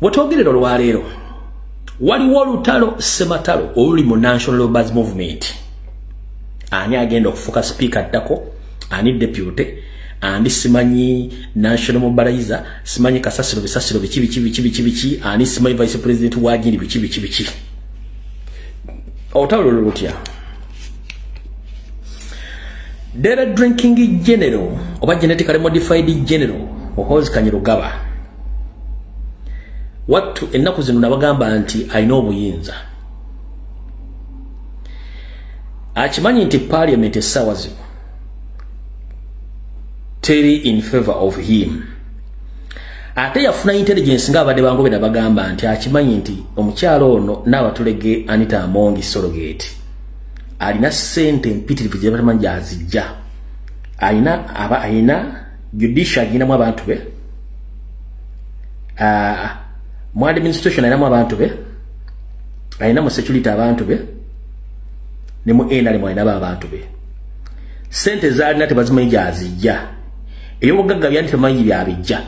Watogerero lwaleero waliwo olutalo sematalo oluli mu National Labourers Movement. Ani agenda okufuka speaker addako, ani deputy, ani simanyi national mobilizer, simanyi kasasiro bisasiro bichi, ani simanyi vice president wagiri bichi. Olutalo lutya. Dere drinking general oba genetically modified general Muhoozi Kainerugaba watu ennaku zino nabagamba nti alina obuyinza akimanyi nti parliament essaawa zino teri in favor of him ate yafuna intelligence ng'abadde bangobe nabagamba nti akimanyi nti omukyalo ono n'abatulege Anita Amongi Sorogate alina sente mpitirivu gye batamanyi gyazijja alina judicial aginamu abantu be mu administration alinamu abantu be alina mu security abantu be ne mu NRM alina abantu be sente zaalina tebazimanyi gyazijja ebyobugagga byandi tebamanyi byabijja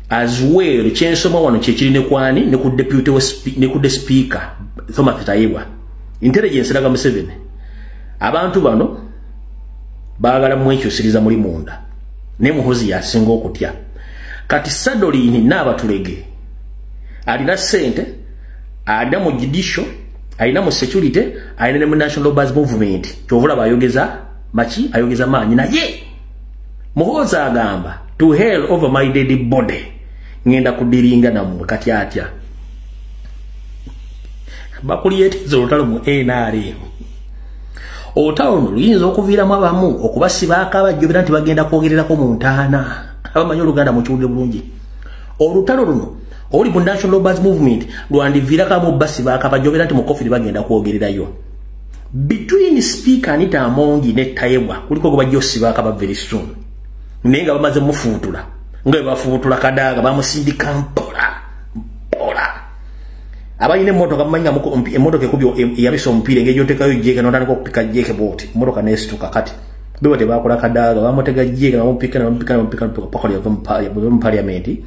as well kyensoma wano kyekiri ne kwani ne ku deputy ne ku speaker Thomas Tayibwa intelligence laga Museveni abantu bano baagala mwekyusiriza muri munda ne Muhoozi yasinga okutya kati Sadolini n'abatulege alina sente alina mu judicial alina mu security alina ne mu National Labourers Movement kyovula bayogeza machi ayogeza manyi naye Muhoozi agamba to hell over my dead body ngenda kudiringa namwe kati atya bakuliyetiza olutalo mu NRM olutalo luyinza okuviiramu abamu okubasiba akabajjobera nti bagenda kwogererako mu ntaana abamanyi oluganda mukiwulire bulungi olutalo luno oli mu National Labourers Movement lwandiviirakamu basiba akabajjobera nti mu kofiri bagenda kwogererayo between speaker Anita Amongi ne Tayebwa kuliko gwe bajja osiba akaba very soon naye nga bamaze mufuutula nga bafuutula Kadaga bamusindika mpola abayine moto kamanya emoto ke kubyo yabiso mpire ngejo tekayo jeke notandika okupika jeke boti moto kanestuka kati bibo te bakola Kadaga bamotega jeke bampika pakali ya parliament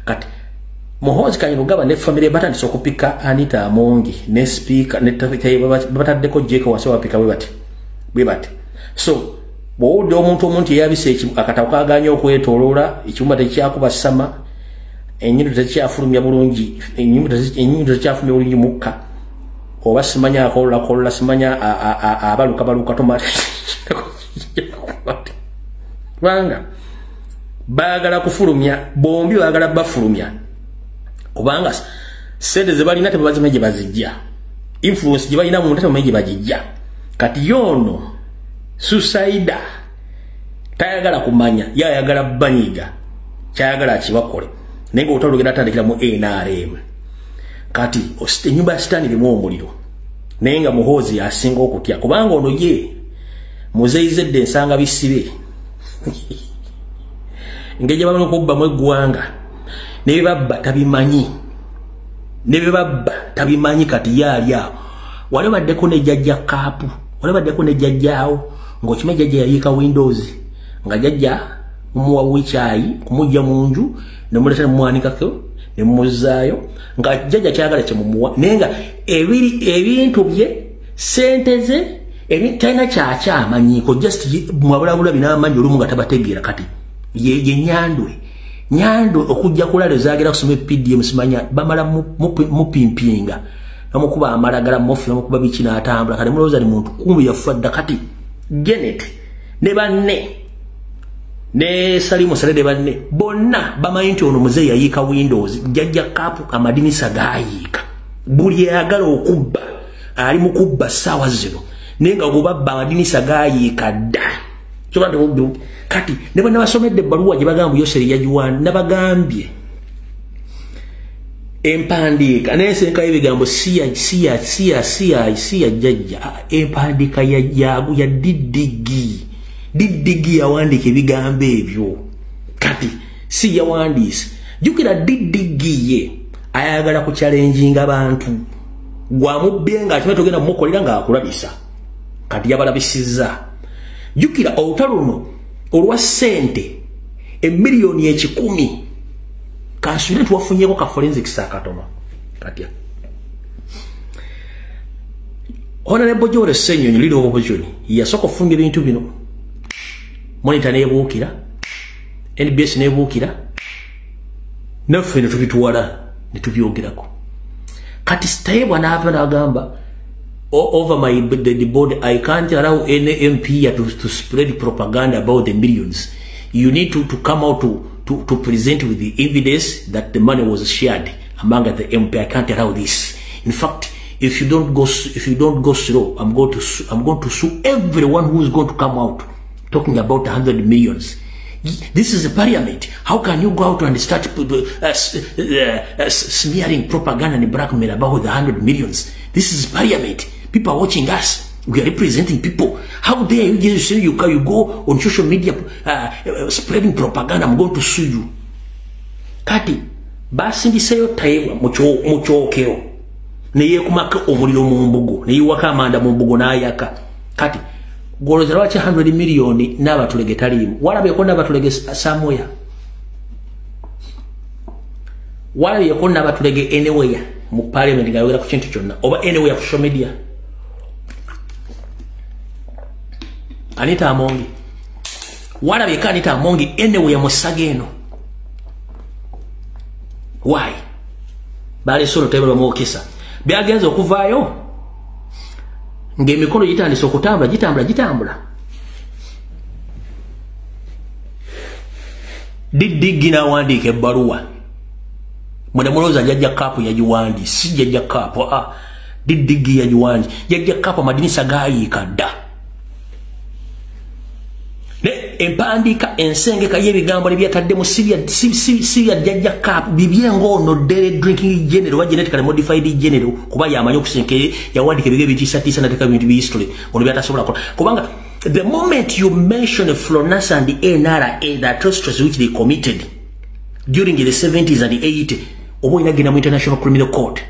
kati Muhoozi Kainerugaba ne family batandi sokupika Anita Amongi ne speaker ne bataddeko jeke wasewa pika bwebati so bwode omuntu yabise akatawuka aganya okwetolola icyumba tekyakuba sama enyindo tekyafulumya bulungi enyindo tekyafulumya bulungi mukka oba simanya akola simanya abaluka tomata banga bagala kufulumya bombi bagala bafulumya kubanga sente ze balina tebazimeje bazijja influence gye balina mu tebazimeje bajijja kati yono suicide tayagala kumanya yayagala banyiga kyayagala kibakole nengo otologera tandikira mu NRM kati osite nyumba stanire mu omuliro nenga Muhoozi asinga okutya kubanga ono ye muzeyizedde ensanga bisibe ngeje bamwe okubba mu eggwanga ne babba tabimanyi kati yali awo wale baddeko ne jajja kapu wale baddeko ne jajjaawo ng'okime jajja yayika Windows nga jajja umuwa wichayi kumujja munju ne muleta mwanikako ne muzaayo nga jajja kyagala kyamumuwa nenga ebintu bye senteze ebitana kyacha amanyiko just mwabulabula binamanyi olumu nga tabategeera kati ye nyandwe okujja kulale zagira kusoma PDM simanya bamala mupimpinga namukuba amalagala mofi namukuba bikina atambula kale muloza ni muntu kumbi yafadda kati Genet ne banne ne Salimu Salede banne bonna bamayinti ono muzeyi yayika Windows jajja kapu amadinisa gayika buli yagala okubba ali mukubba sawa zino nenga gobabba amadinisa gayika da kyobadde obyo kati ne bonna basomedde baluwa gye bagamba Yoseri yajiwan nabagambye empandika nesenka ebigambo siya jajja empandika ya didigi yawandika ebigambo ebyo kati si yawandise jukira didigi ye ayagala ku challenging abantu gwamubbenga atime togenda mukolera nga akulabisa kati yabalabisiza jukira olutaluno olwa sente emiliyoni 10 Kansule tuwafunyeko ka forensics akatono. Katia. Honorable Jore Senyo, leader of opposition, yasoko funge bintu bino. Monitor ne bukira. NBS ne bukira. Naffe netubituwala netubyogerako. Kati stay bwana agamba over my the board, I can't allow any MP to spread propaganda about the millions. You need to come out to present with the evidence that the money was shared among the MP. I can't allow this. In fact, if you don't go slow, I'm going to sue everyone who is going to come out talking about 100 millions. This is a parliament. How can you go out and start smearing propaganda and blackmail about the 100 millions? This is parliament. People are watching us. We are representing people. How dare you just say you go on social media spreading propaganda? I'm going to sue you. Kati, basi ndiseyo taiwa muchokeo. Neye kumaka omuliro mu mbugo. Neye wakamanda mu mbugo na ayaka. Kati, golozera wache 100 million n'abatulege talimu. Walabe ko n'abatulege somewhere. Walabe ko n'abatulege anywhere mu parliament ngayogera ku kintu kyonna oba anywhere ku social media. Anita Amongi. Walabe ka Anita Amongi anywhere mu sageno. Why? Bale solo tebelo mu kisa. Byagenza okuvaayo. Ngemikono gitandise okutambula gitambula. Didigi na wandike ebbaluwa. Mwene muloza jajja kapu yajiwandi, si jajja kapu, didigi yajiwandi. Jajja kapu madinisa gaayika dda. Ne empandika ensengeka y'ebigambo byataddemu si jajja kapu bibyengono dere drinking general wa genetically modified general kuba yamanyi okusenkere yawandika ebige bitisatisa nateka bintu bi history ono byatasobola kola kubanga the moment you mention Florence and the NRA, the atrocities which they committed during the 70s and the 80s, obo inagenda mu International Criminal Court.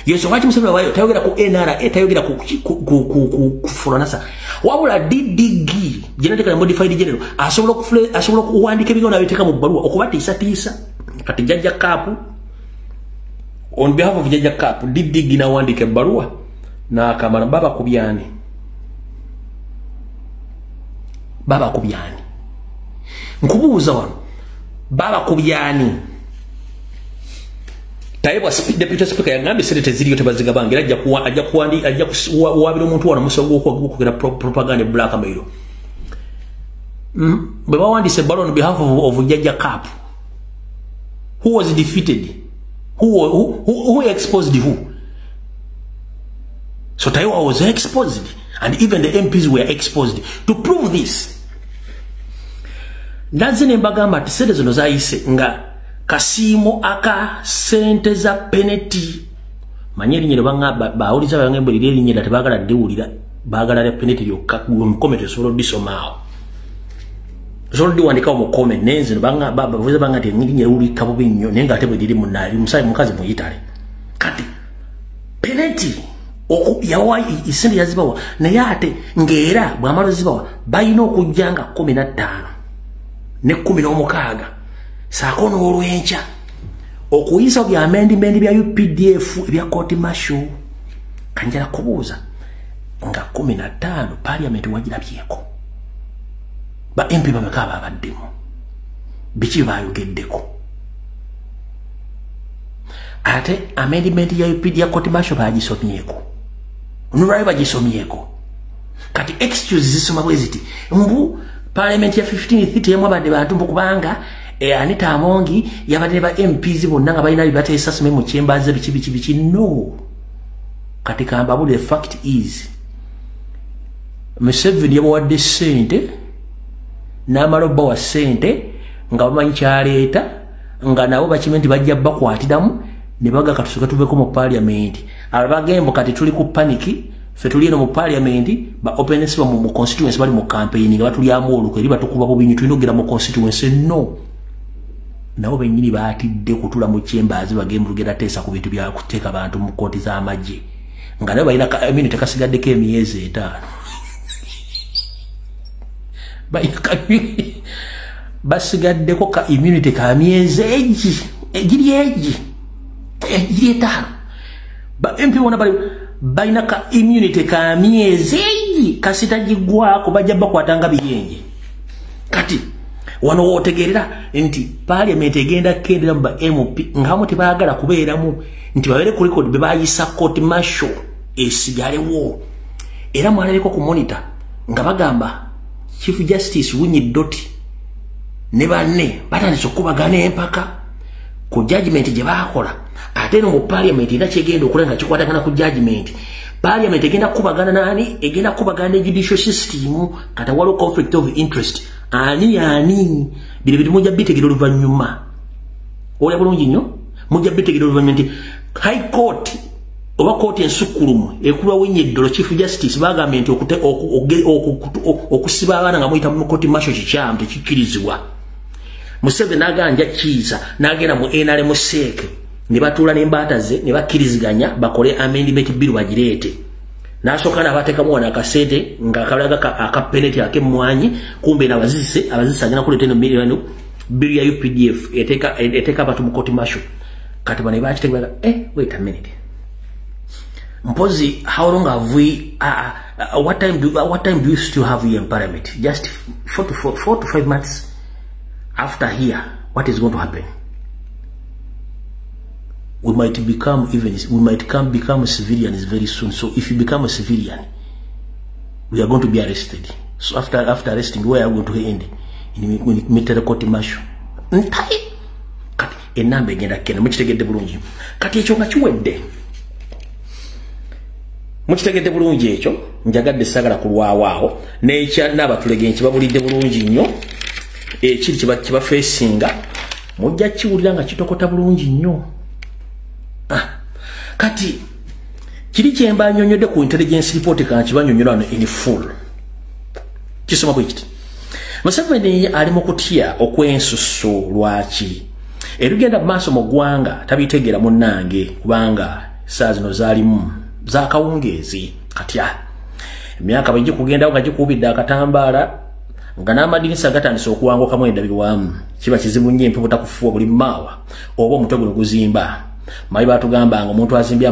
Yeso wachi msema wayo tayogera ku NRA, tayogera ku Florence. Wabula DDG, genetically modified general, asobola kuwandika ebigona biteka mu bbaluwa okubatisa kati jajja kapu on behalf of jajja kapu DDG na wandika ebbaluwa na kamana baba kubyani. Baba kubyani. Nkubuuza wano. Baba kubyani. Taiwa deputy speaker yangambe senate ziriyo tebaziga bangira ajja kuwabira omuntu wana musogo okugera propaganda blackmail. Baba wandise ballon on behalf of Jajja Cap. Who was defeated? Who exposed who? So Taiwa was exposed. And even the MPs were exposed. To prove this, Nazine Mbagamba tisede zono zaise nga kasimo aka sente za penalty. Manyeri nyere banga bauliza bangembe lile nyera tebagala diwulira bagala le penalty yokka mu comment solo disomao. Solo diwandika mu comment nenze banga bavuze banga te ngiri nyere uli kabo binyo nenga atebwe dili munali musayi mukazi mu yitale. Kati penalty yawa isindi yazibawa na yate ngera bwamalo zibawa bayino okujjanga 15 ne 16 sakono olwencha okuyisa bya amendment bya UPDF bya court martial kanjala kubuza nga 15 parliament wagirabyeko ba MP bamekaba abaddemu bichi bayogeddeko ate amendment ya UPD ya court martial bagisomyeko Nurai bagisomyeko kati excuse zisoma bweziti mbu parliament ya 1530 yamwe abadde bantu kubanga Anita Amongi yabadde ba MPs bonna nga balina bibate esasime mu chambers bichi no kati kamba the fact is Museveni yabawadde sente n'amaloba wa sente nga bamanyi kyaleeta nga nabo bakimenti bajja bakwatiramu ne baga katusuka tubeko mu parliament abagembo kati tuli ku paniki fe tuli no mu parliament ba openness ba mu constituency bali mu campaign nga batuli amolu eri batukuba bo binyu twinogera mu constituency no nabo benyini baatidde kutula mu chambers bagembo lugera tesa ku bintu bya kuteeka abantu mu koti za amaje nga nabo balina immunity kasigadde ke emyezi 5 basigadde ko ka immunity ka myezi 8 giri eji etaano ba MP wona bali baina ka immunity ka miezi kasita jigwako bajja bakwatanga biyenje kati wano wotegerera nti parliament egenda kendera mba MP ngamo tebagala kubeeramu nti babere ku record bebayisa court martial esigalewo era mwalaleko ku monitor nga bagamba Chief Justice Winyi Doti ne banne batandise okubagana empaka ku judgment gye bakola ate no mu parliament ina kyegenda okulenga kikwatagana ku judgment parliament egenda kubagana nani egenda kubagana judicial system kata walo conflict of interest ani bile mujja bitegera oluvanyuma ole bulungi nnyo mujja bitegera oluvanyuma nti high court oba court ensukulumu ekulwa Winyi Chief Justice bagambye nti okusiba abaana nga muyita mu court martial kikyamu tekikirizibwa Museveni naganja kiza nagenda mu NRM museke ne batula n'embata ze ne bakiriziganya bakole amendment bill bagirete nasoka nabateka mwana akasente nga kalaga akapeneti akemwanyi kumbe nabazise agina kuleta no million bill ya UPDF eteka batu mu court martial kati bane bakitegera wait a minute Mpozi, how long have we what time do you still have here in parliament? Just 4 to 5 months after here, what is going to happen? We might become civilians very soon. So if you become a civilian, we are going to be arrested. So after arresting, where are we going to end? In military court martial. Kati enambe genda kena mukitegedde bulungi. Kati ekyo nga kiwedde. Mukitegedde bulungi ekyo njagadde sagala kulwawaawo n'ekya n'abatulege nkibabulidde bulungi nnyo ekiri kiba facinga mujja kiwulira nga kitokota bulungi nnyo kati kiri kyemba nnyonnyodde ku intelligence report kan kibanyonnyola wano in full kisoma bwekiti Museveni ali mu kutya okwensusu lwaki erugenda mu maaso mu ggwanga tabitegeera munnange kubanga saa zino zaalimu zakawungezi katya emyaka bajje kugenda nga gikubidde akatambaala nga n'amadinisa gatandise okuwanguka mu endabirwamu kiba kizibu nnyo empepo takufuwa buli maawa oba omutwe guno guzimba mayi batugamba nga omuntu azimbya